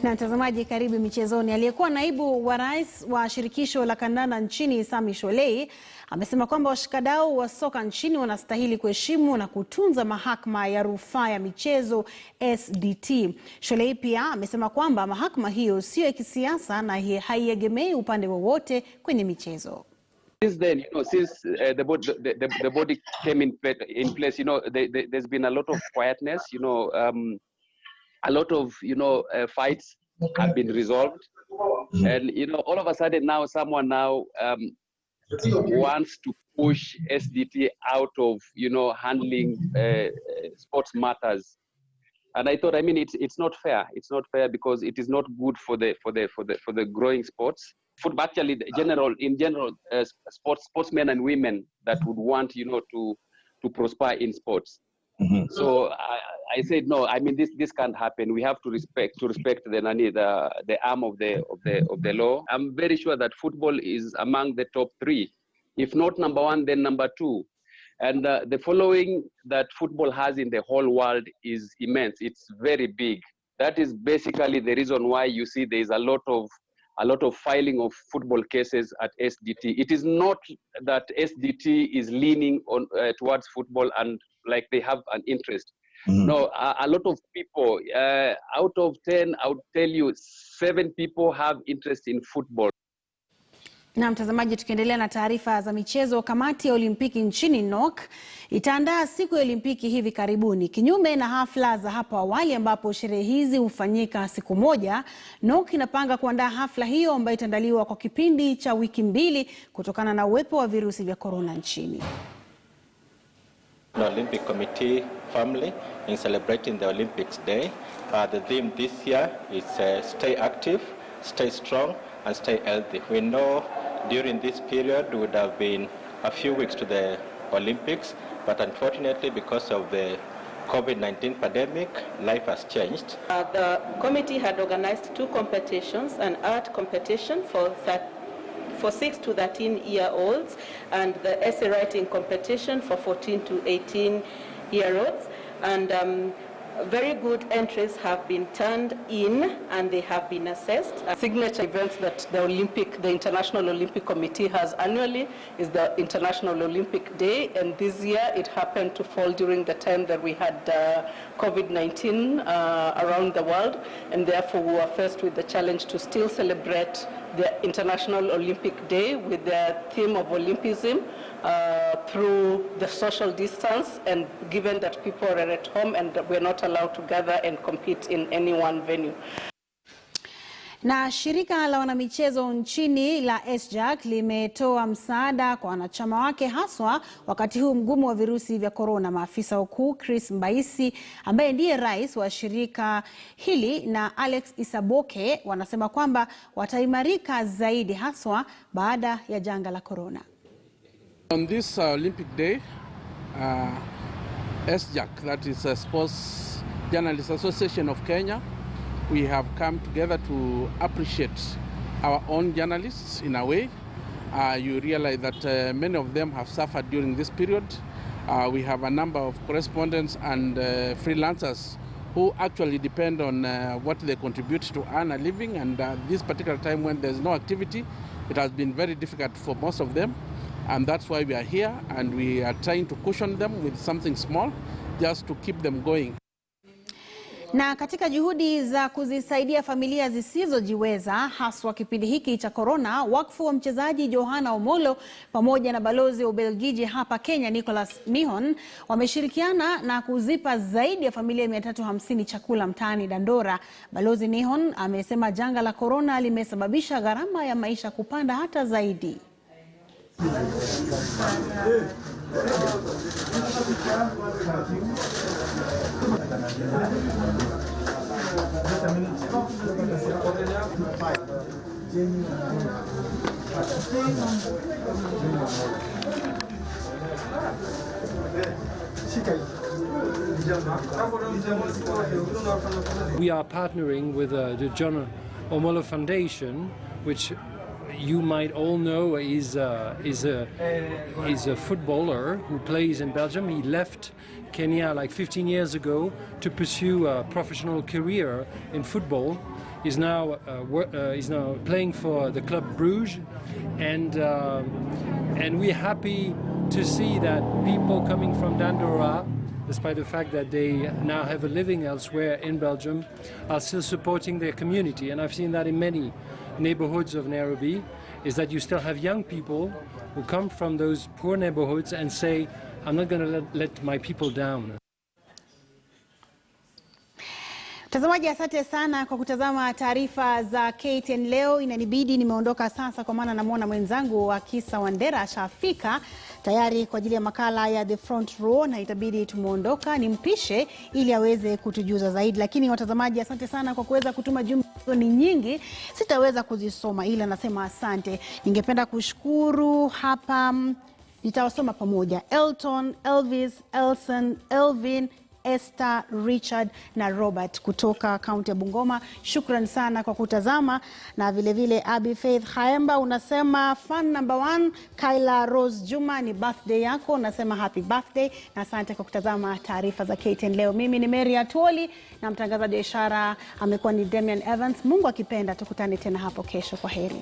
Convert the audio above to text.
Na mtazamaji, karibu michezoni. Aliyekuwa naibu wa rais wa shirikisho la kandanda nchini Sami Sholei amesema kwamba washikadau wa soka nchini wanastahili kuheshimu na kutunza mahakama ya rufaa ya michezo SDT. Sholei pia amesema kwamba mahakama hiyo sio ya kisiasa na haiegemei upande wowote kwenye michezo. Since then, since the body came in place, there's been a lot of quietness. A lot of fights have been resolved, and all of a sudden now someone wants to push SDT out of handling sports matters. And I thought, it's not fair. It's not fair because it is not good for the growing sports. Football, actually, in general, sportsmen and women that would want to prosper in sports. So I said no. This can't happen. We have to respect the arm of the law. I'm very sure that football is among the top 3, if not number 1, then number 2. And the following that football has in the whole world is immense. It's very big. That is basically the reason why you see there is a lot of filing of football cases at SDT. It is not that SDT is leaning on towards football and like they have an interest. No, a lot of people, out of 10, I would tell you 7 people have interest in football. Na mtazamaji, tukiendelea na taarifa za michezo, kamati ya Olimpiki nchini NOC itaandaa siku ya Olimpiki hivi karibuni. Kinyume na hafla za hapo awali ambapo sherehe hizi hufanyika siku moja, NOC inapanga kuandaa hafla hiyo ambayo itaandaliwa kwa kipindi cha wiki 2 kutokana na uwepo wa virusi vya corona nchini. The Olympic Committee family in celebrating the Olympics Day. The theme this year is stay active, stay strong, and stay healthy. We know during this period would have been a few weeks to the Olympics, but unfortunately because of the COVID-19 pandemic, life has changed. The committee had organized 2 competitions, an art competition for 6 to 13-year-olds and the essay writing competition for 14 to 18-year-olds. And very good entries have been turned in and they have been assessed. Signature events that the International Olympic Committee has annually is the International Olympic Day, and this year it happened to fall during the time that we had COVID-19 around the world, and therefore we were faced with the challenge to still celebrate the International Olympic Day with the theme of Olympism through the social distance, and given that people are at home and we're not allowed to gather and compete in any one venue. Na shirika la wanamichezo nchini la SJAK limetoa msaada kwa wanachama wake haswa wakati huu mgumu wa virusi vya corona. Maafisa wakuu Chris Mbaisi ambaye ndiye rais wa shirika hili na Alex Isaboke wanasema kwamba wataimarika zaidi haswa baada ya janga la corona. On this Olympic Day, SJAK, that is a Sports Journalists Association of Kenya, we have come together to appreciate our own journalists in a way. You realize that many of them have suffered during this period. We have a number of correspondents and freelancers who actually depend on what they contribute to earn a living, and this particular time when there's no activity, it has been very difficult for most of them, and that's why we are here and we are trying to cushion them with something small just to keep them going. Na katika juhudi za kuzisaidia familia zisizojiweza haswa kipindi hiki cha corona, wakfu wa mchezaji Johana Omolo pamoja na balozi wa Ubelgiji hapa Kenya Nicholas Mihon wameshirikiana na kuzipa zaidi ya familia 350 chakula mtaani Dandora. Balozi Mihon amesema janga la corona limesababisha gharama ya maisha kupanda hata zaidi. We are partnering with the John Omolo Foundation, which you might all know is a footballer who plays in Belgium. He left Kenya like 15 years ago to pursue a professional career in football. He's now playing for the club Bruges, and we're happy to see that people coming from Dandora, despite the fact that they now have a living elsewhere in Belgium, are still supporting their community. And I've seen that in many neighborhoods of Nairobi, is that you still have young people who come from those poor neighborhoods and say, I'm not going to let my people down. Mtazamaji, asante sana kwa kutazama taarifa za KTN leo. Inanibidi nimeondoka sasa kwa maana namuona mwenzangu Akisa Wandera ashafika tayari kwa ajili ya makala ya The Front Row, na itabidi tumuondoka nimpishe ili aweze kutujuza zaidi. Lakini watazamaji, asante sana kwa kuweza kutuma jumbe, ni nyingi sitaweza kuzisoma, ila nasema asante. Ningependa kushukuru hapa, nitawasoma pamoja: Elton, Elvis, Elson, Elvin, Esther, Richard na Robert kutoka kaunti ya Bungoma. Shukran sana kwa kutazama. Na vile vile Abi Faith Khaemba unasema fan number 1 Kyla Rose Juma, ni birthday yako, unasema happy birthday, na asante kwa kutazama taarifa za KTN leo. Mimi ni Mary Atwoli na mtangazaji wa ishara amekuwa ni Damian Evans. Mungu akipenda tukutane tena hapo kesho. Kwa heri.